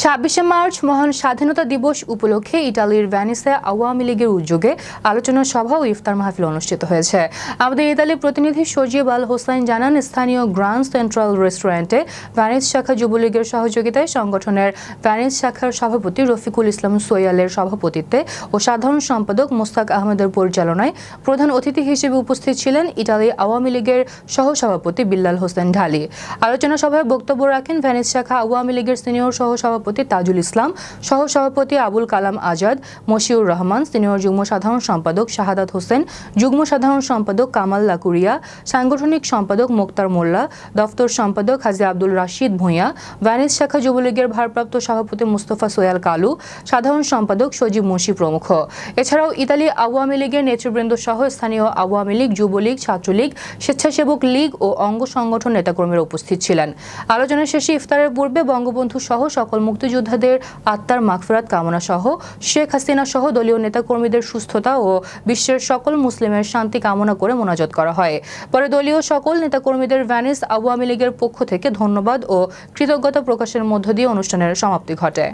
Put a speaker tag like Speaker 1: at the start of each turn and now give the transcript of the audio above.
Speaker 1: ২৬শে মার্চ মহান স্বাধীনতা দিবস উপলক্ষে ইতালির ভেনিসে আওয়ামী লীগের উদ্যোগে আলোচনা সভা ও ইফতার মাহফিল অনুষ্ঠিত হয়েছে। আমাদের ইতালির প্রতিনিধি সজীব আল হোসাইন জানান, স্থানীয় গ্র্যান্ড সেন্ট্রাল রেস্টুরেন্টে ভেনিস শাখা যুবলীগের সহযোগিতায় সংগঠনের ভেনিস শাখার সভাপতি রফিকুল ইসলাম সোয়ালের সভাপতিত্বে ও সাধারণ সম্পাদক মোস্তাক আহমেদের পরিচালনায় প্রধান অতিথি হিসেবে উপস্থিত ছিলেন ইতালি আওয়ামী লীগের সহসভাপতি বিল্লাল হোসেন ঢালি। আলোচনা সভায় বক্তব্য রাখেন ভেনিস শাখা আওয়ামী লীগের সিনিয়র সহসভাপতি তাজুল ইসলাম, সহসভাপতি আবুল কালাম আজাদ, মশিউর রহমান, সিনিয়র যুগ্ম সাধারণ সম্পাদক শাহাদাত হোসেন, যুগ্ম সাধারণ সম্পাদক কামাল লাকুরিয়া, সাংগঠনিক সম্পাদক মোক্তার মোল্লা, দফতর সম্পাদক হাজী আব্দুল রাশিদ ভূঁইয়া, ভেনিস শাখা যুবলীগের ভারপ্রাপ্ত সভাপতি মুস্তফা সোয়াল কালু, সাধারণ সম্পাদক সজীব মুন্সি প্রমুখ। এছাড়াও ইতালি আওয়ামী লীগের নেতৃবৃন্দ সহ স্থানীয় আওয়ামী লীগ, যুবলীগ, ছাত্রলীগ, স্বেচ্ছাসেবক লীগ ও অঙ্গ সংগঠন নেতাকর্মীরা উপস্থিত ছিলেন। আলোচনা শেষে ইফতারের পূর্বে বঙ্গবন্ধু সহ সকল মুক্তিযোদ্ধাদের আত্মার মাগফিরাত কামনা সহ শেখ হাসিনা সহ দলীয় নেতাকর্মীদের সুস্থতা ও বিশ্বের সকল মুসলিমের শান্তি কামনা করে মোনাজাত করা হয়। পরে দলীয় সকল নেতাকর্মীদের ভেনিস আওয়ামী লীগের পক্ষ থেকে ধন্যবাদ ও কৃতজ্ঞতা প্রকাশের মধ্য দিয়ে অনুষ্ঠানের সমাপ্তি ঘটে।